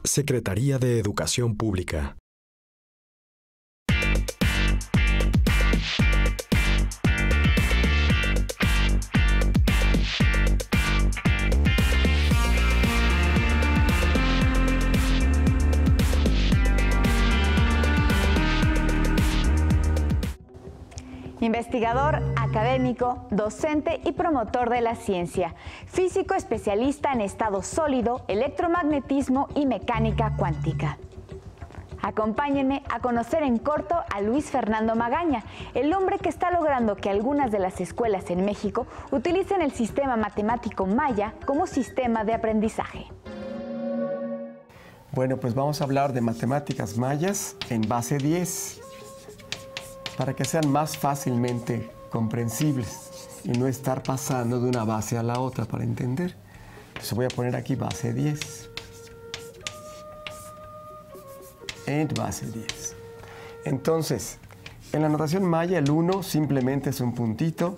Secretaría de Educación Pública. Investigador, académico, docente y promotor de la ciencia, físico especialista en estado sólido, electromagnetismo y mecánica cuántica. Acompáñenme a conocer en corto a Luis Fernando Magaña, el hombre que está logrando que algunas de las escuelas en México utilicen el sistema matemático maya como sistema de aprendizaje. Bueno, pues vamos a hablar de matemáticas mayas en base 10. Para que sean más fácilmente comprensibles y no estar pasando de una base a la otra para entender. Entonces voy a poner aquí base 10. En base 10. Entonces, en la notación maya el 1 simplemente es un puntito,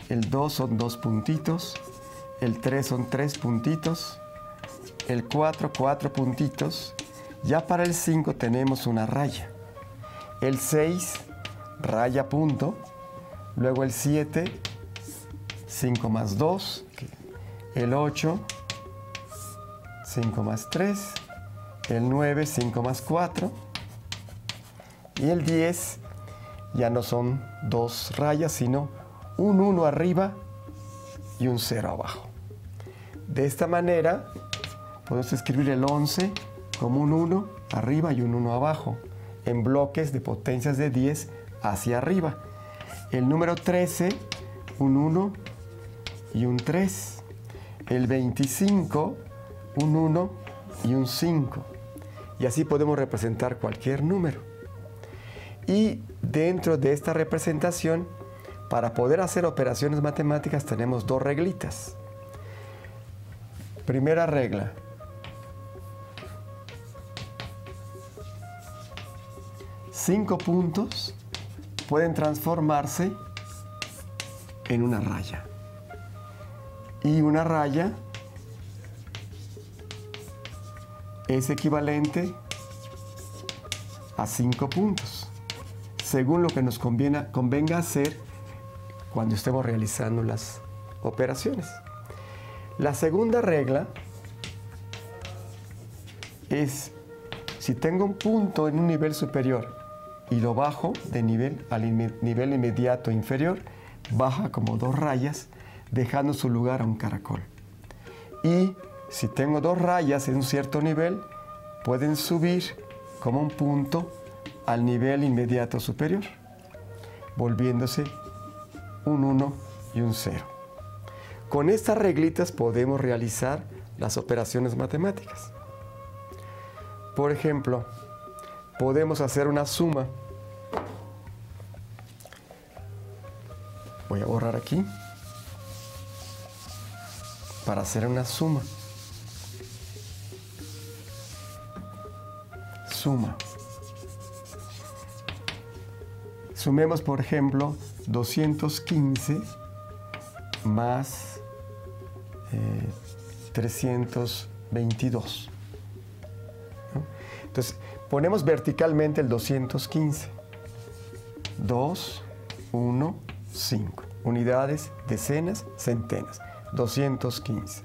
el 2 son 2 puntitos, el 3 son 3 puntitos, el 4, 4 puntitos. Ya para el 5 tenemos una raya. El 6, raya punto, luego el 7, 5 más 2, el 8, 5 más 3, el 9, 5 más 4, y el 10 ya no son 2 rayas, sino un 1 arriba y un 0 abajo. De esta manera podemos escribir el 11 como un 1 arriba y un 1 abajo, en bloques de potencias de 10 hacia arriba. El número 13, un 1 y un 3. El 25, un 1 y un 5. Y así podemos representar cualquier número. Y dentro de esta representación, para poder hacer operaciones matemáticas tenemos dos reglitas. Primera regla. Cinco puntos pueden transformarse en una raya. Y una raya es equivalente a 5 puntos, según lo que nos convenga hacer cuando estemos realizando las operaciones. La segunda regla es, si tengo un punto en un nivel superior y lo bajo de nivel al nivel inmediato inferior, baja como 2 rayas, dejando su lugar a un caracol. Y si tengo 2 rayas en un cierto nivel, pueden subir como un punto al nivel inmediato superior, volviéndose un 1 y un 0. Con estas reglitas podemos realizar las operaciones matemáticas. Por ejemplo, podemos hacer una suma. Voy a borrar aquí para hacer una suma. Suma. Sumemos, por ejemplo, 215 más 322. ¿No? Entonces, ponemos verticalmente el 215. 2, 1, 5. Unidades, decenas, centenas. 215.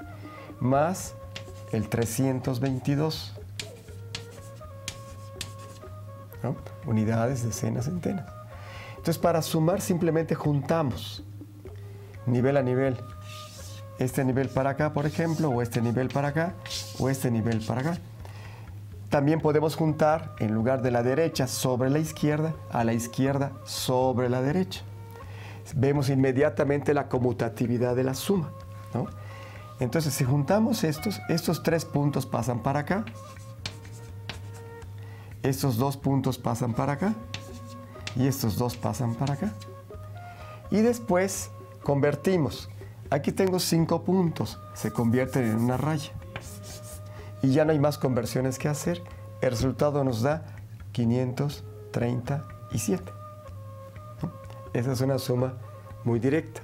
Más el 322. ¿No? Unidades, decenas, centenas. Entonces, para sumar simplemente juntamos nivel a nivel. Este nivel para acá, por ejemplo, o este nivel para acá, o este nivel para acá. También podemos juntar, en lugar de la derecha sobre la izquierda, a la izquierda sobre la derecha. Vemos inmediatamente la conmutatividad de la suma, ¿no? Entonces, si juntamos estos 3 puntos pasan para acá, estos 2 puntos pasan para acá, y estos 2 pasan para acá. Y después convertimos. Aquí tengo 5 puntos, se convierten en una raya. Y ya no hay más conversiones que hacer. El resultado nos da 537. Esa es una suma muy directa.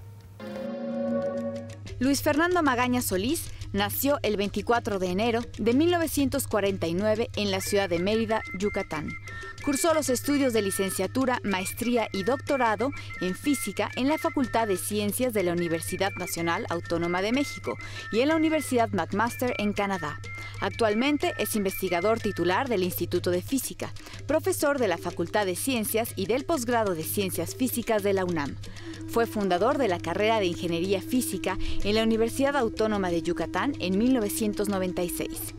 Luis Fernando Magaña Solís Nació el 24 de enero de 1949 en la ciudad de Mérida, Yucatán. Cursó los estudios de licenciatura, maestría y doctorado en física en la Facultad de Ciencias de la Universidad Nacional Autónoma de México y en la Universidad McMaster en Canadá. Actualmente es investigador titular del Instituto de Física, profesor de la Facultad de Ciencias y del posgrado de Ciencias Físicas de la UNAM. Fue fundador de la carrera de Ingeniería Física en la Universidad Autónoma de Yucatán en 1996.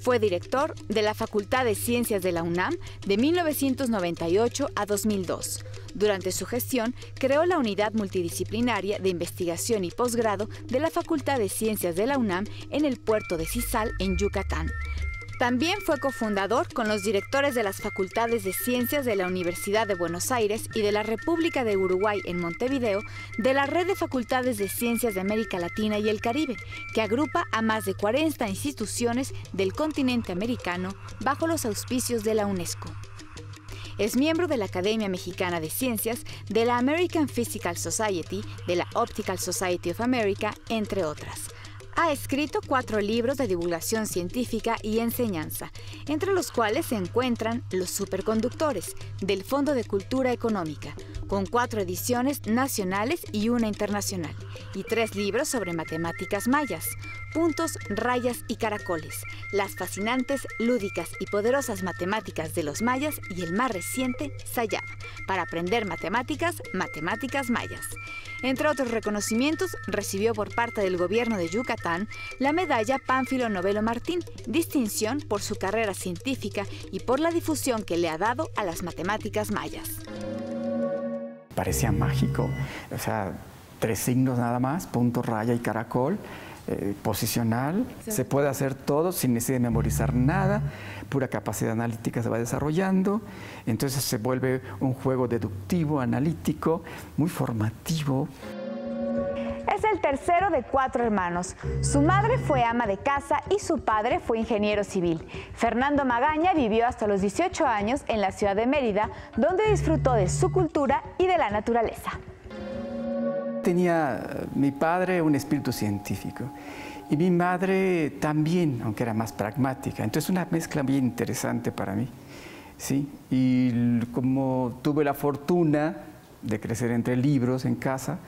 Fue director de la Facultad de Ciencias de la UNAM de 1998 a 2002. Durante su gestión, creó la Unidad Multidisciplinaria de Investigación y Posgrado de la Facultad de Ciencias de la UNAM en el puerto de Cizal, en Yucatán. También fue cofundador con los directores de las Facultades de Ciencias de la Universidad de Buenos Aires y de la República de Uruguay en Montevideo de la Red de Facultades de Ciencias de América Latina y el Caribe, que agrupa a más de 40 instituciones del continente americano bajo los auspicios de la UNESCO. Es miembro de la Academia Mexicana de Ciencias, de la American Physical Society, de la Optical Society of America, entre otras. Ha escrito 4 libros de divulgación científica y enseñanza, entre los cuales se encuentran Los Superconductores, del Fondo de Cultura Económica, con 4 ediciones nacionales y 1 internacional, y 3 libros sobre matemáticas mayas, Puntos, Rayas y Caracoles, las fascinantes, lúdicas y poderosas matemáticas de los mayas y el más reciente, Sayab, para aprender matemáticas, matemáticas mayas. Entre otros reconocimientos, recibió por parte del gobierno de Yucatán la medalla Pánfilo Novelo Martín, distinción por su carrera científica y por la difusión que le ha dado a las matemáticas mayas. Parecía mágico, o sea, 3 signos nada más, punto, raya y caracol, posicional, sí. Se puede hacer todo sin necesidad de memorizar nada, pura capacidad analítica se va desarrollando, entonces se vuelve un juego deductivo, analítico, muy formativo. Es el tercero de 4 hermanos. Su madre fue ama de casa y su padre fue ingeniero civil. Fernando Magaña vivió hasta los 18 años en la ciudad de Mérida, donde disfrutó de su cultura y de la naturaleza. Tenía mi padre un espíritu científico y mi madre también, aunque era más pragmática. Entonces una mezcla bien interesante para mí, ¿sí? Y como tuve la fortuna de crecer entre libros en casa,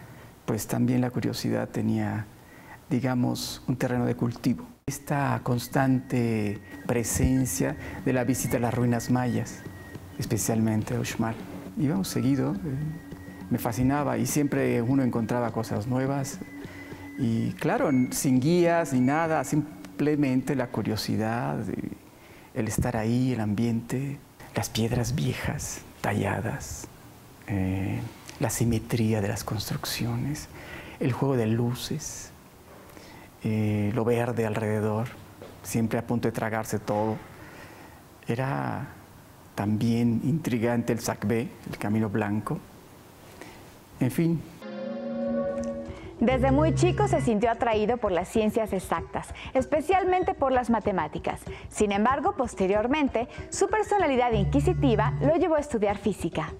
pues también la curiosidad tenía, digamos, un terreno de cultivo. Esta constante presencia de la visita a las ruinas mayas, especialmente a Uxmal. Íbamos seguido. Me fascinaba y siempre uno encontraba cosas nuevas y claro, sin guías ni nada, simplemente la curiosidad, el estar ahí, el ambiente, las piedras viejas, talladas, la simetría de las construcciones, el juego de luces, lo verde alrededor, siempre a punto de tragarse todo. Era también intrigante el Sacbé, el Camino Blanco. En fin. Desde muy chico se sintió atraído por las ciencias exactas, especialmente por las matemáticas. Sin embargo, posteriormente, su personalidad inquisitiva lo llevó a estudiar física.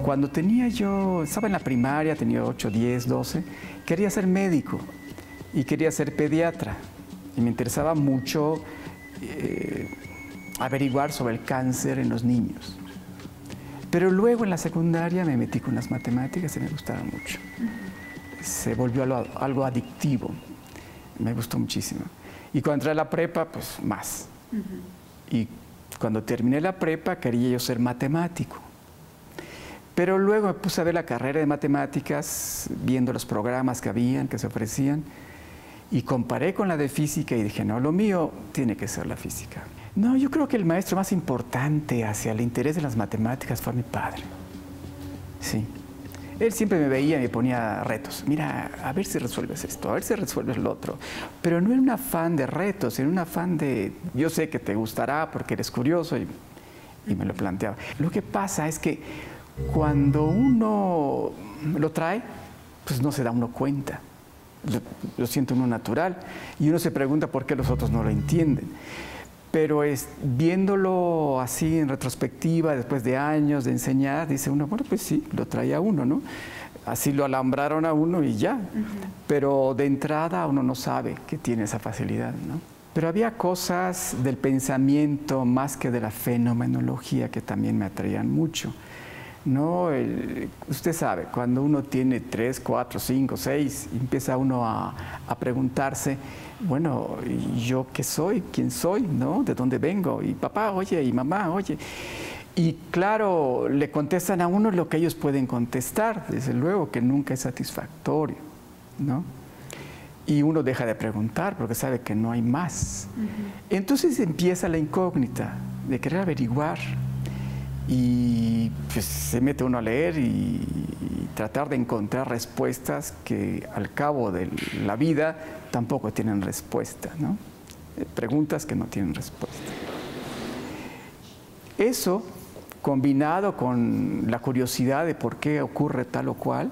Cuando estaba en la primaria, tenía 8, 10, 12, quería ser médico y quería ser pediatra. Y me interesaba mucho averiguar sobre el cáncer en los niños. Pero luego en la secundaria me metí con las matemáticas y me gustaron mucho. Se volvió algo adictivo. Me gustó muchísimo. Y cuando entré a la prepa, pues más. Y cuando terminé la prepa quería yo ser matemático. Pero luego me puse a ver la carrera de matemáticas, viendo los programas que se ofrecían, y comparé con la de física y dije, no, lo mío tiene que ser la física. No, yo creo que el maestro más importante hacia el interés de las matemáticas fue mi padre. Sí. Él siempre me veía y me ponía retos. Mira, a ver si resuelves esto, a ver si resuelves lo otro. Pero no era un afán de retos, era un afán de, yo sé que te gustará porque eres curioso y me lo planteaba. Lo que pasa es que cuando uno lo trae, pues no se da uno cuenta. Lo siente uno natural y uno se pregunta por qué los otros no lo entienden. Pero viéndolo así en retrospectiva, después de años de enseñar, dice uno, bueno, pues sí, lo traía uno, ¿no? así lo alambraron a uno y ya. Pero de entrada uno no sabe que tiene esa facilidad, ¿no? Pero había cosas del pensamiento más que de la fenomenología que también me atraían mucho, ¿no? Usted sabe, cuando uno tiene 3, 4, 5, 6, empieza uno a preguntarse, bueno, ¿yo qué soy? ¿Quién soy? ¿No? ¿De dónde vengo? Y papá, oye, y mamá, oye. Y claro, le contestan a uno lo que ellos pueden contestar, desde luego que nunca es satisfactorio, ¿no? Y uno deja de preguntar porque sabe que no hay más. Entonces empieza la incógnita de querer averiguar y pues se mete uno a leer y tratar de encontrar respuestas que al cabo de la vida tampoco tienen respuesta, ¿no? Preguntas que no tienen respuesta. Eso, combinado con la curiosidad de por qué ocurre tal o cual,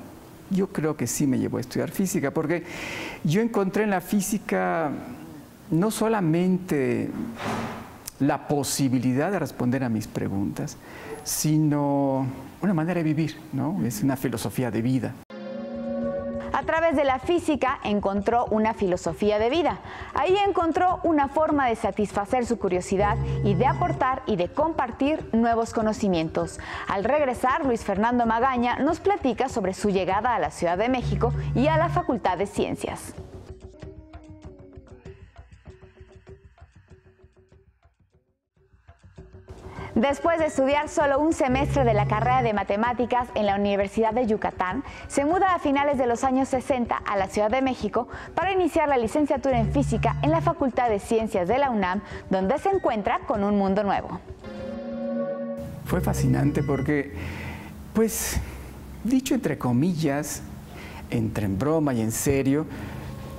yo creo que sí me llevó a estudiar física, porque yo encontré en la física no solamente la posibilidad de responder a mis preguntas, sino una manera de vivir, ¿no? Es una filosofía de vida. A través de la física encontró una filosofía de vida. Ahí encontró una forma de satisfacer su curiosidad y de aportar y de compartir nuevos conocimientos. Al regresar, Luis Fernando Magaña nos platica sobre su llegada a la Ciudad de México y a la Facultad de Ciencias. Después de estudiar solo un semestre de la carrera de matemáticas en la Universidad de Yucatán, se muda a finales de los años 60 a la Ciudad de México para iniciar la licenciatura en física en la Facultad de Ciencias de la UNAM, donde se encuentra con un mundo nuevo. Fue fascinante porque, pues, dicho entre comillas, entre en broma y en serio,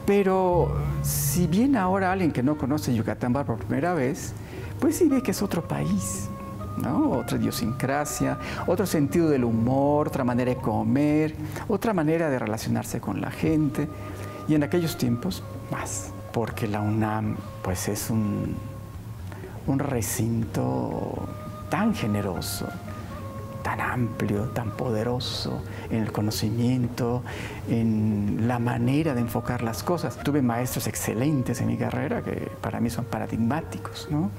pero si bien ahora alguien que no conoce Yucatán va por primera vez, pues sí ve que es otro país, ¿no? Otra idiosincrasia, otro sentido del humor, otra manera de comer, otra manera de relacionarse con la gente. Y en aquellos tiempos, más, porque la UNAM pues es un recinto tan generoso, tan amplio, tan poderoso en el conocimiento, en la manera de enfocar las cosas. Tuve maestros excelentes en mi carrera que para mí son paradigmáticos, ¿no?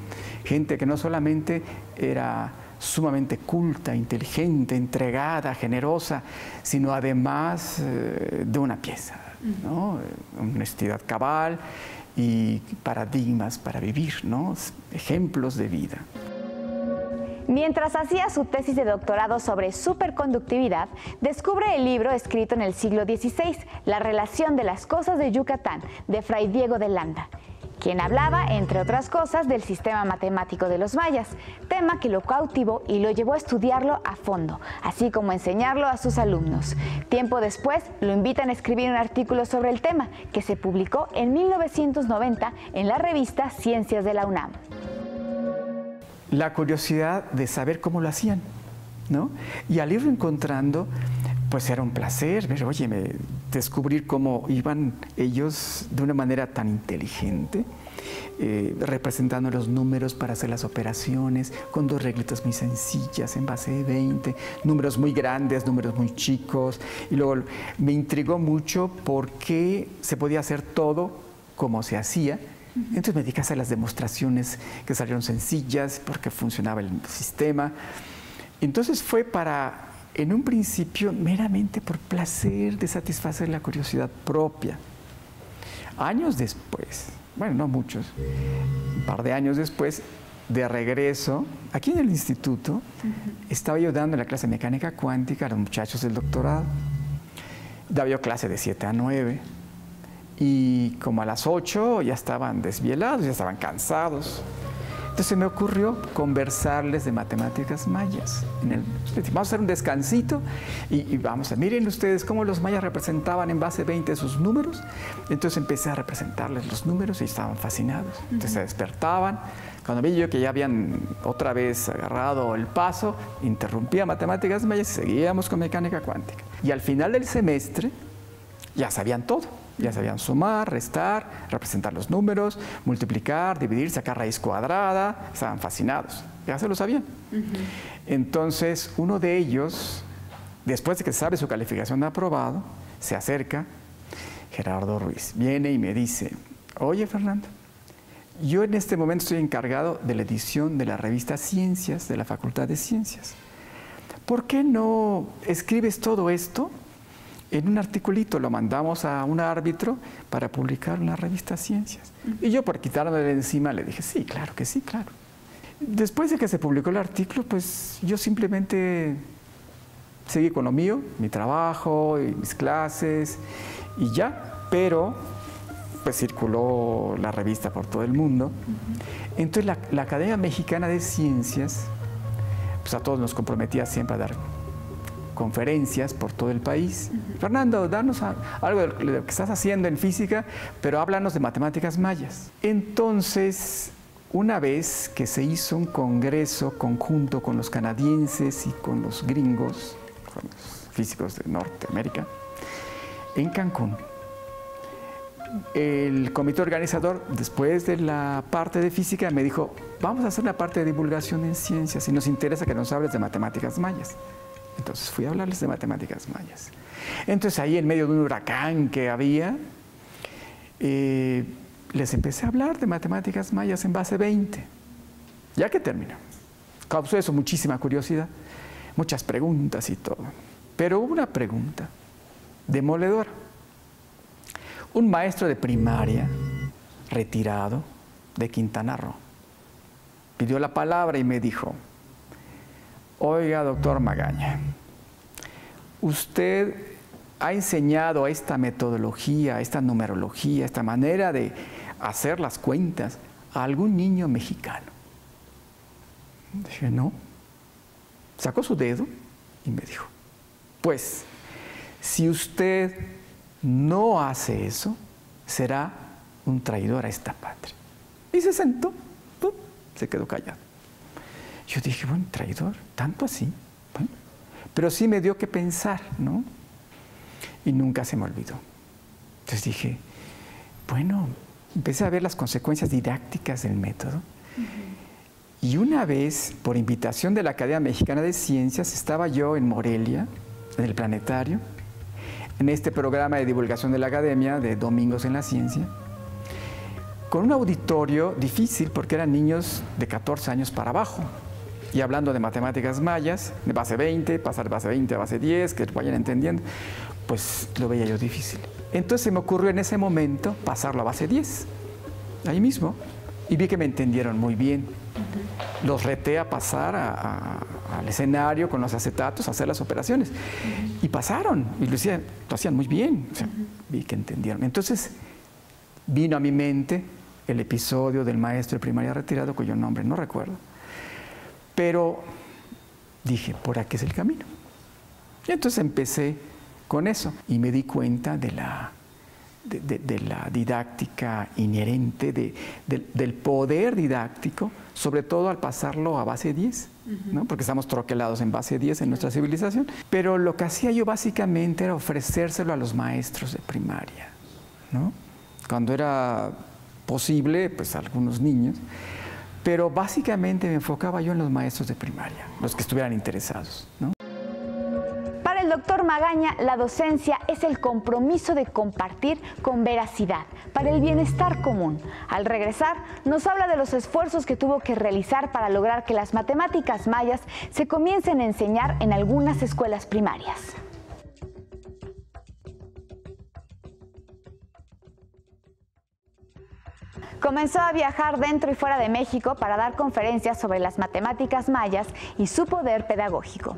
Gente que no solamente era sumamente culta, inteligente, entregada, generosa, sino además de una pieza, ¿no? Honestidad cabal y paradigmas para vivir, ¿no? Ejemplos de vida. Mientras hacía su tesis de doctorado sobre superconductividad, descubre el libro escrito en el siglo XVI, La relación de las cosas de Yucatán, de Fray Diego de Landa, quien hablaba, entre otras cosas, del sistema matemático de los mayas, tema que lo cautivó y lo llevó a estudiarlo a fondo, así como a enseñarlo a sus alumnos. Tiempo después, lo invitan a escribir un artículo sobre el tema, que se publicó en 1990 en la revista Ciencias de la UNAM. La curiosidad de saber cómo lo hacían, ¿no? Y al irlo encontrando, pues era un placer ver, oye, descubrir cómo iban ellos de una manera tan inteligente, representando los números para hacer las operaciones, con dos reglitas muy sencillas en base de 20, números muy grandes, números muy chicos. Y luego me intrigó mucho por qué se podía hacer todo como se hacía. Entonces me dediqué a hacer las demostraciones que salieron sencillas porque funcionaba el sistema. Entonces fue en un principio, meramente por placer de satisfacer la curiosidad propia. Años después, bueno, no muchos, un par de años después, de regreso, aquí en el instituto, estaba yo dando la clase de mecánica cuántica a los muchachos del doctorado. Daba yo clase de 7 a 9. Y como a las 8 ya estaban desvelados, ya estaban cansados. Entonces me ocurrió conversarles de matemáticas mayas. Vamos a hacer un descansito y vamos a, miren ustedes cómo los mayas representaban en base 20 sus números. Entonces empecé a representarles los números y estaban fascinados. Entonces se despertaban. Cuando vi yo que ya habían otra vez agarrado el paso, interrumpía matemáticas mayas y seguíamos con mecánica cuántica. Y al final del semestre ya sabían todo. Ya sabían sumar, restar, representar los números, multiplicar, dividir, sacar raíz cuadrada. Estaban fascinados, ya se lo sabían. Entonces, uno de ellos Después de que sabe su calificación de aprobado, se acerca Gerardo Ruiz. Viene y me dice, oye Fernando, yo en este momento estoy encargado de la edición de la revista Ciencias de la Facultad de Ciencias. ¿Por qué no escribes todo esto en un articulito? Lo mandamos a un árbitro para publicar en la revista Ciencias. Y yo, por quitarme de encima, le dije, sí, claro que sí, claro. Después de que se publicó el artículo, pues yo simplemente seguí con lo mío, mi trabajo y mis clases y ya, pero pues circuló la revista por todo el mundo. Entonces la Academia Mexicana de Ciencias, pues a todos nos comprometía siempre a dar conferencias por todo el país. Fernando, danos algo de lo que estás haciendo en física, pero háblanos de matemáticas mayas. Entonces, una vez que se hizo un congreso conjunto con los canadienses y con los gringos, con los físicos de Norteamérica, en Cancún, el comité organizador, después de la parte de física, me dijo, vamos a hacer una parte de divulgación en ciencias y nos interesa que nos hables de matemáticas mayas. Entonces fui a hablarles de matemáticas mayas. Entonces ahí en medio de un huracán que había, les empecé a hablar de matemáticas mayas en base 20. Ya que terminó. Causó eso muchísima curiosidad, muchas preguntas y todo. Pero hubo una pregunta demoledora. Un maestro de primaria, retirado, de Quintana Roo, pidió la palabra y me dijo, oiga, doctor Magaña, usted ha enseñado esta metodología, esta numerología, esta manera de hacer las cuentas a algún niño mexicano. Dije, no. Sacó su dedo y me dijo, pues, si usted no hace eso, será un traidor a esta patria. Y se sentó, ¡pum!, se quedó callado. Yo dije, bueno, traidor, tanto así. Bueno, pero sí me dio que pensar, ¿no? Y nunca se me olvidó. Entonces dije, bueno, empecé a ver las consecuencias didácticas del método. Y una vez, por invitación de la Academia Mexicana de Ciencias, estaba yo en Morelia, en el planetario, en este programa de divulgación de la Academia, de Domingos en la Ciencia, con un auditorio difícil porque eran niños de 14 años para abajo. Y hablando de matemáticas mayas, de base 20, pasar de base 20 a base 10, que vayan entendiendo, pues lo veía yo difícil. Entonces se me ocurrió en ese momento pasarlo a base 10, ahí mismo, y vi que me entendieron muy bien. Los reté a pasar al escenario con los acetatos a hacer las operaciones. Y pasaron, y lo hacían muy bien. O sea, vi que entendieron. Entonces vino a mi mente el episodio del maestro de primaria retirado, cuyo nombre no recuerdo. Pero dije, por aquí es el camino. Y entonces empecé con eso y me di cuenta de la didáctica inherente, del poder didáctico, sobre todo al pasarlo a base 10, ¿no? Porque estamos troquelados en base 10 en nuestra civilización. Pero lo que hacía yo básicamente era ofrecérselo a los maestros de primaria, ¿no? Cuando era posible, pues a algunos niños. Pero básicamente me enfocaba yo en los maestros de primaria, los que estuvieran interesados, ¿no? Para el doctor Magaña, la docencia es el compromiso de compartir con veracidad para el bienestar común. Al regresar, nos habla de los esfuerzos que tuvo que realizar para lograr que las matemáticas mayas se comiencen a enseñar en algunas escuelas primarias. Comenzó a viajar dentro y fuera de México para dar conferencias sobre las matemáticas mayas y su poder pedagógico.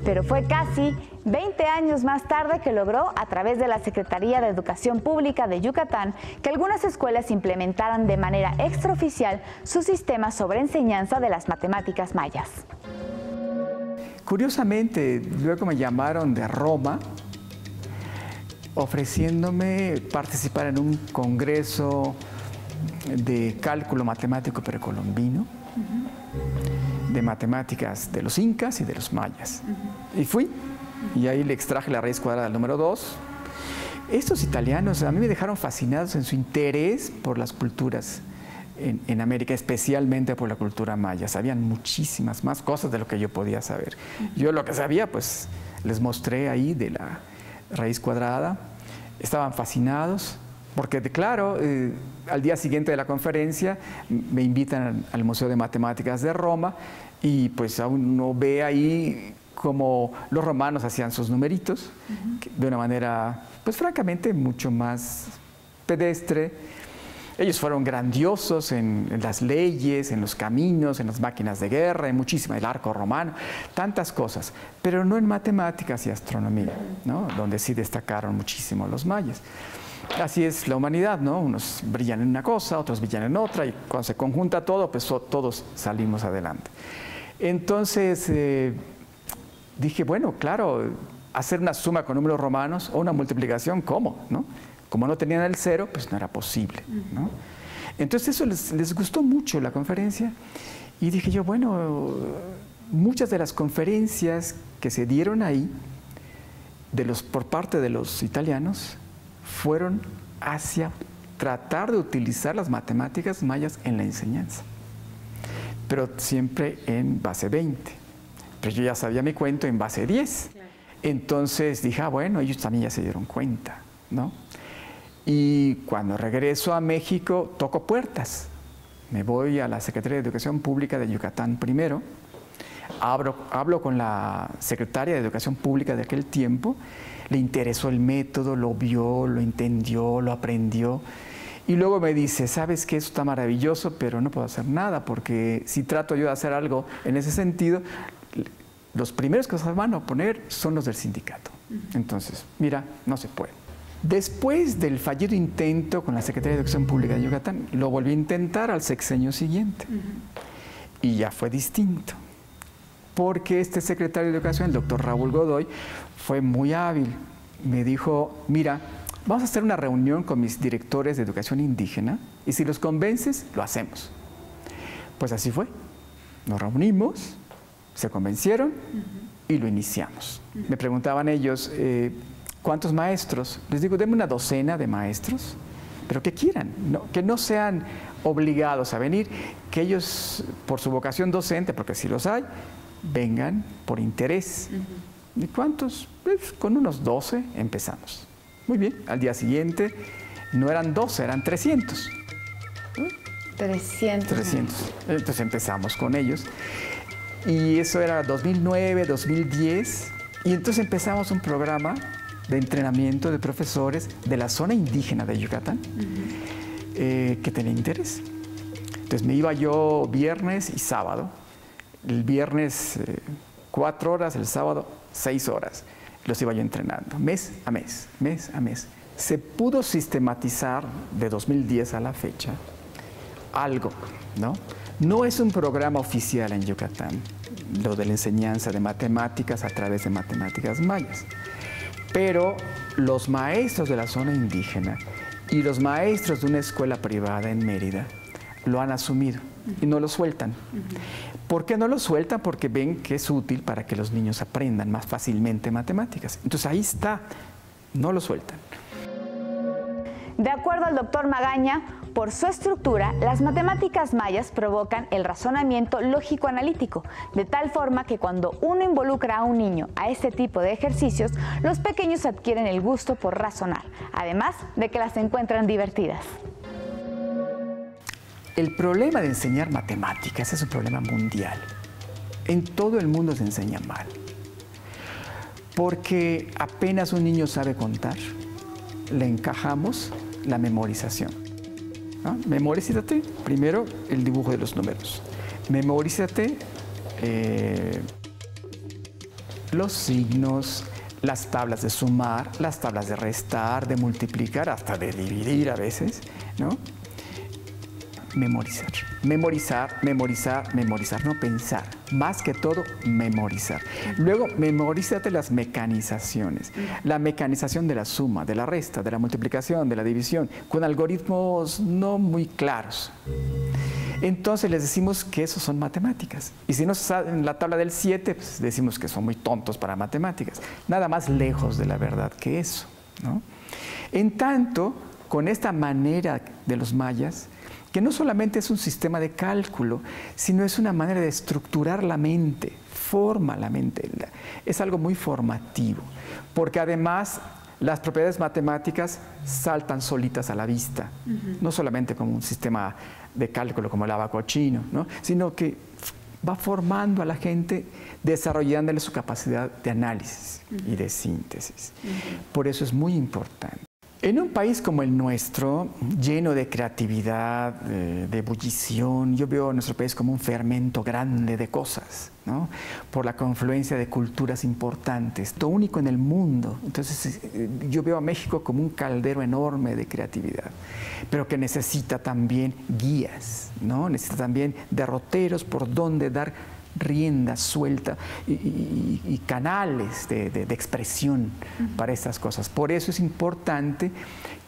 Pero fue casi 20 años más tarde que logró, a través de la Secretaría de Educación Pública de Yucatán, que algunas escuelas implementaran de manera extraoficial su sistema sobre enseñanza de las matemáticas mayas. Curiosamente, luego me llamaron de Roma, ofreciéndome participar en un congreso de cálculo matemático precolombino, de matemáticas de los incas y de los mayas. Y fui, y ahí le extraje la raíz cuadrada del número 2. Estos italianos a mí me dejaron fascinados en su interés por las culturas en América, especialmente por la cultura maya. Sabían muchísimas más cosas de lo que yo podía saber. Yo lo que sabía, pues les mostré ahí de la raíz cuadrada. Estaban fascinados, porque claro, al día siguiente de la conferencia me invitan al Museo de Matemáticas de Roma y pues uno ve ahí cómo los romanos hacían sus numeritos de una manera, pues francamente, mucho más pedestre. Ellos fueron grandiosos en las leyes, en los caminos, en las máquinas de guerra, en muchísimas, el arco romano, tantas cosas, pero no en matemáticas y astronomía, ¿no? Donde sí destacaron muchísimo los mayas. Así es la humanidad, ¿no? Unos brillan en una cosa, otros brillan en otra, y cuando se conjunta todo, pues todos salimos adelante. Entonces dije, bueno, claro, hacer una suma con números romanos o una multiplicación, ¿cómo? ¿No? Como no tenían el cero, pues no era posible, ¿no? Entonces eso les gustó mucho la conferencia y dije yo, bueno, muchas de las conferencias que se dieron ahí por parte de los italianos fueron hacia tratar de utilizar las matemáticas mayas en la enseñanza, pero siempre en base 20. Pero yo ya sabía mi cuento en base 10. Entonces dije, bueno, ellos también ya se dieron cuenta, ¿no? Y cuando regreso a México, toco puertas. Me voy a la Secretaría de Educación Pública de Yucatán primero, hablo con la secretaria de Educación Pública de aquel tiempo, le interesó el método, lo vio, lo entendió, lo aprendió, y luego me dice, ¿sabes qué? Eso está maravilloso, pero no puedo hacer nada, porque si trato yo de hacer algo en ese sentido, los primeros que se van a oponer son los del sindicato. Entonces, mira, no se puede. Después del fallido intento con la Secretaría de Educación Pública de Yucatán, lo volví a intentar al sexenio siguiente. Y ya fue distinto. Porque este secretario de Educación, el doctor Raúl Godoy, fue muy hábil. Me dijo, mira, vamos a hacer una reunión con mis directores de educación indígena y si los convences, lo hacemos. Pues así fue. Nos reunimos, se convencieron y lo iniciamos. Me preguntaban ellos, ¿cuántos maestros? Les digo, denme una docena de maestros, pero que quieran, que no sean obligados a venir, que ellos, por su vocación docente, porque sí los hay, vengan por interés. ¿Y cuántos? Pues con unos 12 empezamos. Muy bien, al día siguiente no eran 12, eran 300. 300. Entonces empezamos con ellos. Y eso era 2009, 2010. Y entonces empezamos un programa de entrenamiento de profesores de la zona indígena de Yucatán que tenía interés. Entonces me iba yo viernes y sábado. El viernes 4 horas, el sábado 6 horas. Los iba yo entrenando, mes a mes, mes a mes. Se pudo sistematizar de 2010 a la fecha algo, ¿no? No es un programa oficial en Yucatán, lo de la enseñanza de matemáticas a través de matemáticas mayas. Pero los maestros de la zona indígena y los maestros de una escuela privada en Mérida lo han asumido y no lo sueltan. ¿Por qué no lo sueltan? Porque ven que es útil para que los niños aprendan más fácilmente matemáticas. Entonces ahí está, no lo sueltan. De acuerdo al doctor Magaña, por su estructura, las matemáticas mayas provocan el razonamiento lógico-analítico, de tal forma que cuando uno involucra a un niño a este tipo de ejercicios, los pequeños adquieren el gusto por razonar, además de que las encuentran divertidas. El problema de enseñar matemáticas es un problema mundial. En todo el mundo se enseña mal. Porque apenas un niño sabe contar, le encajamos la memorización. ¿No? Memorízate primero el dibujo de los números. Memorízate los signos, las tablas de sumar, las tablas de restar, de multiplicar, hasta de dividir a veces, ¿no? Memorizar, memorizar, memorizar, memorizar, no pensar, más que todo memorizar. Luego, memorízate las mecanizaciones, la mecanización de la suma, de la resta, de la multiplicación, de la división, con algoritmos no muy claros. Entonces les decimos que eso son matemáticas. Y si no saben la tabla del 7, pues decimos que son muy tontos para matemáticas. Nada más lejos de la verdad que eso, ¿no? En tanto, con esta manera de los mayas, que no solamente es un sistema de cálculo, sino es una manera de estructurar la mente, forma la mente. Es algo muy formativo, porque además las propiedades matemáticas saltan solitas a la vista, no solamente como un sistema de cálculo como el abaco chino, ¿no? Sino que va formando a la gente, desarrollándole su capacidad de análisis y de síntesis. Por eso es muy importante. En un país como el nuestro, lleno de creatividad, de ebullición, yo veo a nuestro país como un fermento grande de cosas, ¿no? Por la confluencia de culturas importantes, lo único en el mundo. Entonces, yo veo a México como un caldero enorme de creatividad, pero que necesita también guías, ¿no? Necesita también derroteros por donde dar rienda suelta y canales de expresión para estas cosas. Por eso es importante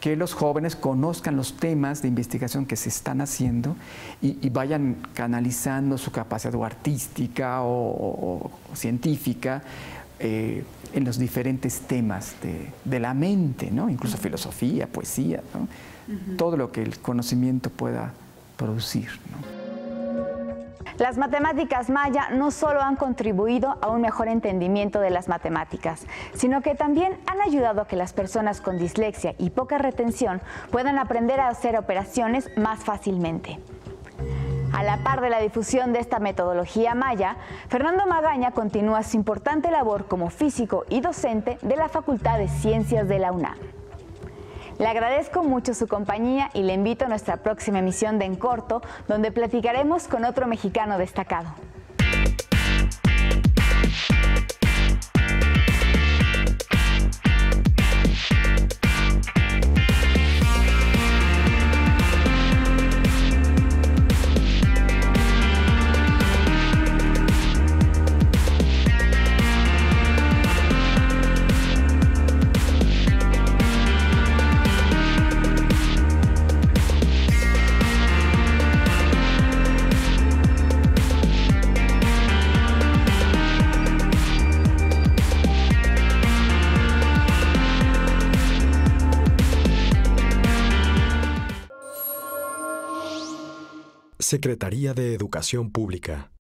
que los jóvenes conozcan los temas de investigación que se están haciendo y vayan canalizando su capacidad o artística o científica en los diferentes temas de la mente, ¿no? Incluso filosofía, poesía, ¿no? Todo lo que el conocimiento pueda producir, ¿no? Las matemáticas maya no solo han contribuido a un mejor entendimiento de las matemáticas, sino que también han ayudado a que las personas con dislexia y poca retención puedan aprender a hacer operaciones más fácilmente. A la par de la difusión de esta metodología maya, Fernando Magaña continúa su importante labor como físico y docente de la Facultad de Ciencias de la UNAM. Le agradezco mucho su compañía y le invito a nuestra próxima emisión de En Corto, donde platicaremos con otro mexicano destacado. Secretaría de Educación Pública.